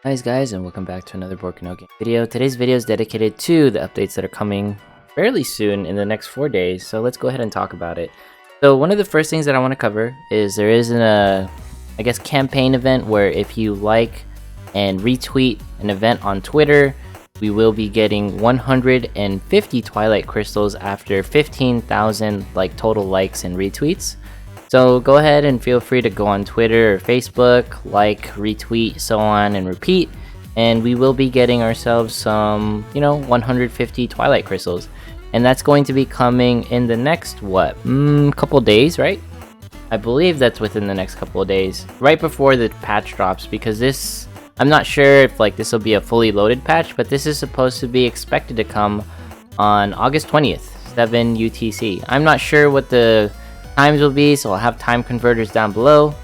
Hi guys, and welcome back to another Broken Game video. Today's video is dedicated to the updates that are coming fairly soon in the next 4 days, so let's go ahead and talk about it. So one of the first things that I want to cover is there is I guess campaign event where if you like and retweet an event on Twitter, we will be getting 150 Twilight Crystals after 15,000 total likes and retweets. So go ahead and feel free to go on Twitter or Facebook, retweet, so on and repeat, and we will be getting ourselves some, 150 Twilight Crystals. And that's going to be coming in the next, couple days, right? I believe that's within the next couple of days, right before the patch drops, because this, I'm not sure if this will be a fully loaded patch, but this is supposed to be expected to come on August 20th, 7 UTC. I'm not sure what the times will be, so I'll have time converters down below,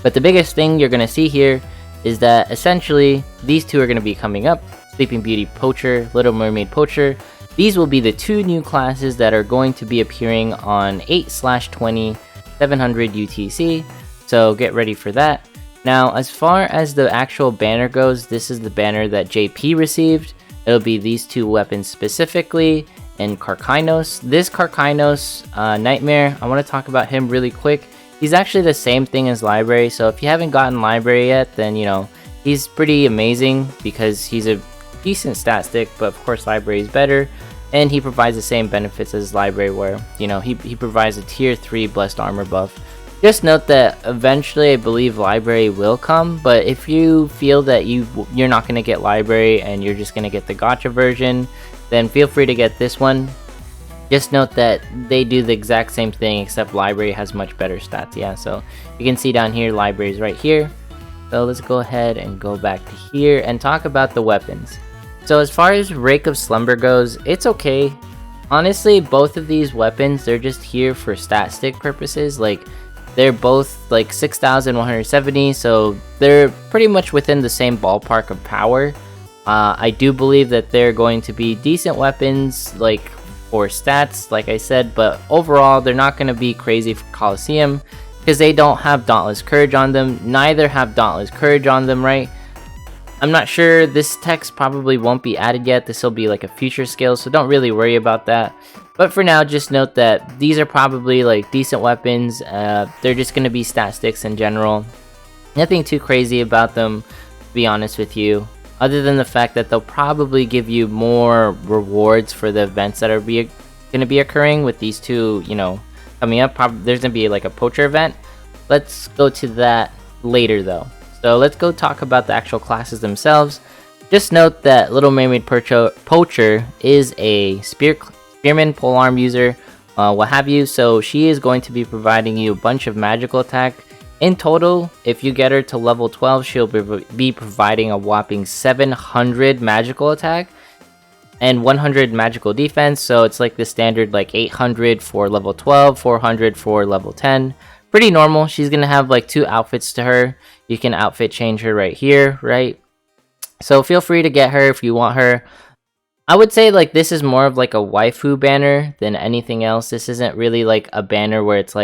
but the biggest thing you're going to see here is that essentially these two are going to be coming up: Sleeping Beauty Poacher, Little Mermaid Poacher. These will be the two new classes that are going to be appearing on 8/20 700 UTC, so get ready for that. Now, as far as the actual banner goes, this is the banner that JP received. It'll be these two weapons specifically, and Carchinos. This Carchinos Nightmare, I want to talk about him really quick. He's actually the same thing as Library, so if you haven't gotten Library yet, then he's pretty amazing because he's a decent stat stick, but of course Library is better, and he provides the same benefits as Library, where he provides a tier 3 blessed armor buff. Just note that eventually I believe Library will come, but if you feel that you're not going to get Library and you're just going to get the gacha version, then feel free to get this one. Just note that they do the exact same thing, except Library has much better stats. Yeah, so you can see down here, Library is right here. So let's go ahead and go back to here and talk about the weapons. So as far as Rake of Slumber goes, it's okay. Honestly, both of these weapons, they're just here for stat stick purposes. They're both 6,170, so they're pretty much within the same ballpark of power. I do believe that they're going to be decent weapons, for stats, like I said, but overall, they're not going to be crazy for Colosseum because they don't have Dauntless Courage on them. Neither have Dauntless Courage on them, right? I'm not sure. This text probably won't be added yet. This will be a future skill, so don't really worry about that. But for now, just note that these are probably decent weapons. They're just going to be stat sticks in general. Nothing too crazy about them, to be honest with you, other than the fact that they'll probably give you more rewards for the events that are going to be occurring with these two, coming up. There's going to be a Poacher event. Let's go to that later though. So let's go talk about the actual classes themselves. Just note that Little Mermaid Poacher is a spearman, polearm user, what have you. So she is going to be providing you a bunch of magical attack. In total, if you get her to level 12, she'll be providing a whopping 700 magical attack and 100 magical defense. So it's the standard 800 for level 12, 400 for level 10. Pretty normal. She's going to have 2 outfits to her. You can outfit change her right here, right? So feel free to get her if you want her. I would say this is more of a waifu banner than anything else. This isn't really a banner where it's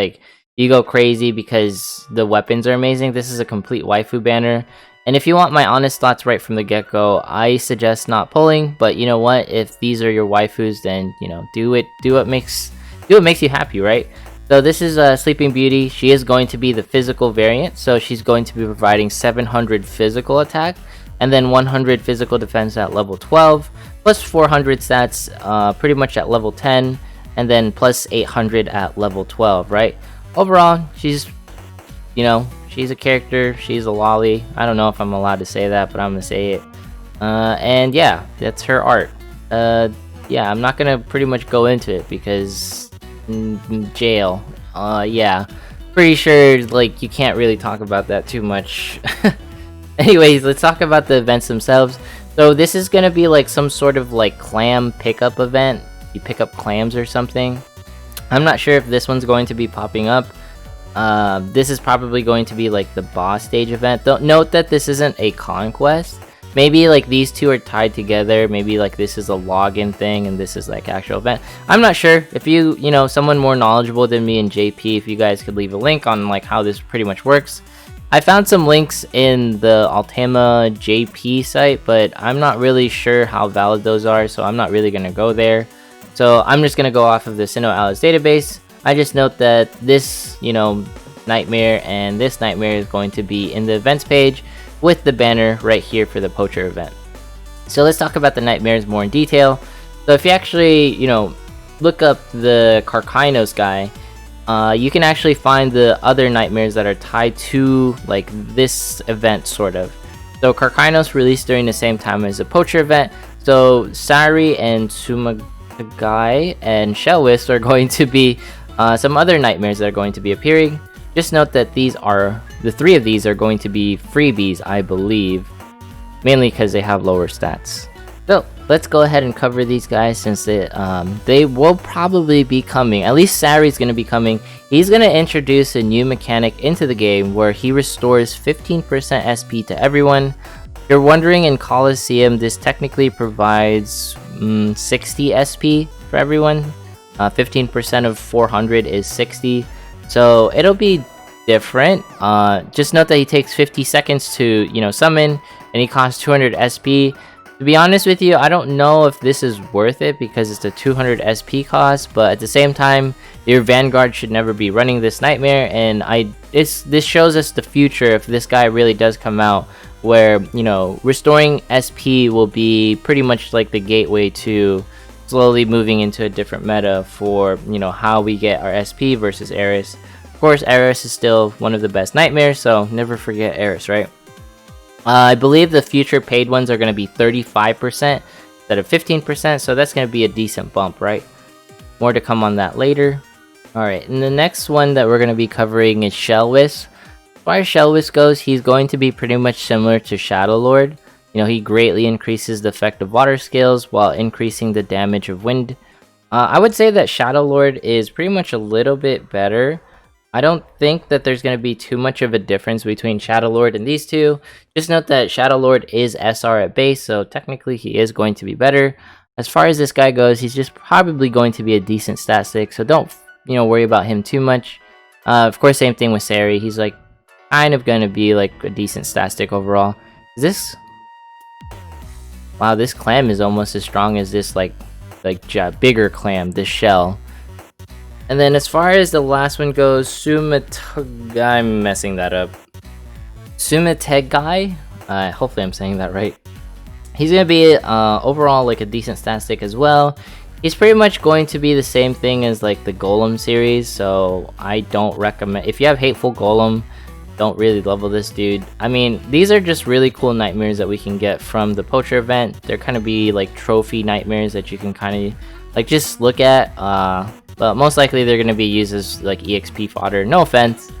you go crazy because the weapons are amazing. This is a complete waifu banner. And if you want my honest thoughts right from the get-go, I suggest not pulling. But you know what? If these are your waifus, then do what makes you happy, right? So this is Sleeping Beauty. She is going to be the physical variant. So she's going to be providing 700 physical attack and then 100 physical defense at level 12, plus 400 stats pretty much at level 10, and then plus 800 at level 12, right? Overall, she's a character. She's a lolly. I don't know if I'm allowed to say that, but I'm gonna say it. And yeah, that's her art. Yeah, I'm not gonna pretty much go into it because jail. Yeah, pretty sure you can't really talk about that too much. Anyways, let's talk about the events themselves. So this is gonna be some sort of clam pickup event. You pick up clams or something. I'm not sure if this one's going to be popping up. This is probably going to be the boss stage event. Note that this isn't a conquest. Maybe these two are tied together. Maybe this is a login thing and this is actual event. I'm not sure. If someone more knowledgeable than me and JP, if you guys could leave a link on how this pretty much works, I found some links in the Altama JP site, but I'm not really sure how valid those are, so I'm not really going to go there. So I'm just going to go off of the SINoALICE database. I just note that this, nightmare and this nightmare is going to be in the events page with the banner right here for the Poacher event. So let's talk about the nightmares more in detail. So if you actually, look up the Carchinos guy, you can actually find the other nightmares that are tied to like this event sort of. So Carchinos released during the same time as the Poacher event. So Sari and Sumagai and Shellwist are going to be some other nightmares that are going to be appearing. Just note that the 3 of these are going to be freebies, I believe, mainly because they have lower stats. So let's go ahead and cover these guys since they will probably be coming. At least Sari's going to be coming. He's going to introduce a new mechanic into the game where he restores 15% SP to everyone. If you're wondering, in Colosseum, this technically provides 60 SP for everyone. 15% of 400 is 60. So it'll be different. Just note that he takes 50 seconds to, summon, and he costs 200 SP. To be honest with you, I don't know if this is worth it because it's a 200 SP cost, but at the same time, your Vanguard should never be running this nightmare, and this shows us the future if this guy really does come out, where, restoring SP will be pretty much like the gateway to slowly moving into a different meta for, how we get our SP versus Eris. Of course, Eris is still one of the best nightmares, so never forget Eris, right? I believe the future paid ones are going to be 35% instead of 15%, so that's going to be a decent bump, right? More to come on that later. Alright, and the next one that we're going to be covering is Shellwist. As far as Shellwist goes, he's going to be pretty much similar to Shadow Lord. He greatly increases the effect of water skills while increasing the damage of wind. I would say that Shadow Lord is pretty much a little bit better. I don't think that there's going to be too much of a difference between Shadow Lord and these two. Just note that Shadow Lord is SR at base, so technically he is going to be better. As far as this guy goes, he's just probably going to be a decent stat stick, so don't worry about him too much. Of course, same thing with Sari. He's like kind of going to be like a decent stat stick overall. Is this... Wow, this clam is almost as strong as this bigger clam, this shell. And then as far as the last one goes, I'm messing that up. Sumategai? Hopefully I'm saying that right. He's going to be overall like a decent stat stick as well. He's pretty much going to be the same thing as like the Golem series, so I don't recommend... If you have Hateful Golem, don't really level this dude. I mean, these are just really cool nightmares that we can get from the Poacher event. They're kind of be like trophy nightmares that you can kind of like just look at. But most likely they're going to be used as like EXP fodder. No offense.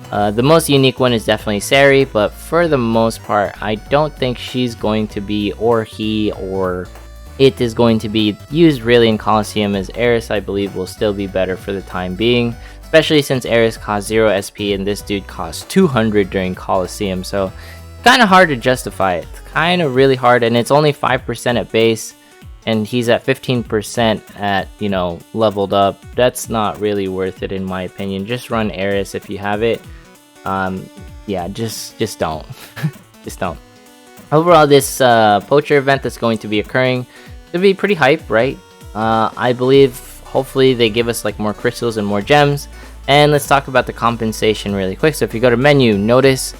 The most unique one is definitely Sari, but for the most part, I don't think she's going to be, or he, or it is going to be used really in Colosseum, as Eris, I believe, will still be better for the time being. Especially since Eris costs 0 SP and this dude costs 200 during Colosseum, so kind of hard to justify it. Kind of really hard, and it's only 5% at base, and he's at 15% at, leveled up. That's not really worth it in my opinion. Just run Eris if you have it. Yeah, just don't. Just don't. Overall, this Poacher event that's going to be occurring should be pretty hype, right? I believe hopefully they give us like more crystals and more gems. And let's talk about the compensation really quick. So if you go to menu, notice,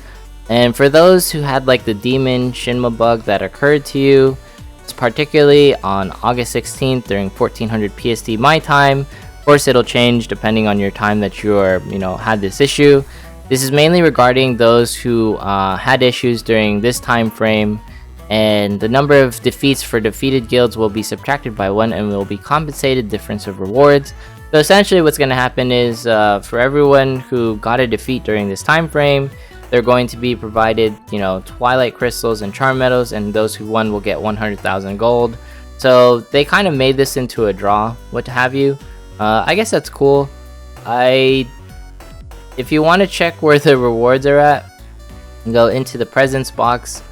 and for those who had like the demon Shinma bug that occurred to you, it's particularly on August 16th during 1400 PST my time. Of course, it'll change depending on your time that you're had this issue. This is mainly regarding those who had issues during this time frame, and the number of defeats for defeated guilds will be subtracted by 1 and will be compensated difference of rewards. So essentially what's going to happen is for everyone who got a defeat during this time frame, they're going to be provided, Twilight Crystals and Charm Medals, and those who won will get 100,000 gold. So they kind of made this into a draw, what have you. I guess that's cool. If you want to check where the rewards are at, go into the presents box.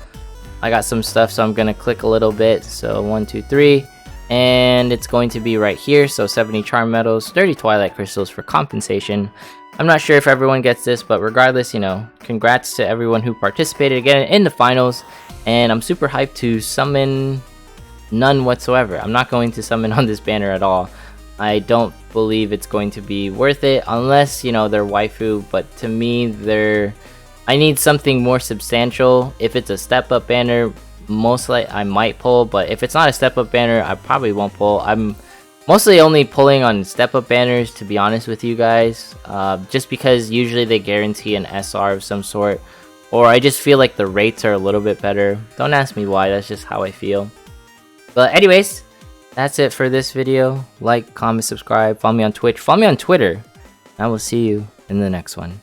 I got some stuff, so I'm going to click a little bit. So 1, 2, 3. And it's going to be right here. So 70 Charm Medals, 30 Twilight Crystals for compensation. I'm not sure if everyone gets this, but regardless, you know, congrats to everyone who participated again in the finals. And I'm super hyped to summon none whatsoever. I'm not going to summon on this banner at all. I don't believe it's going to be worth it unless, you know, they're waifu, but to me, I need something more substantial. If it's a step up banner, most likely I might pull, but if it's not a step up banner, I probably won't pull. I'm mostly only pulling on step up banners, to be honest with you guys, just because usually they guarantee an SR of some sort, or I just feel like the rates are a little bit better. Don't ask me why, that's just how I feel. But anyways, that's it for this video. Like, comment, subscribe, follow me on Twitch, follow me on Twitter. I will see you in the next one.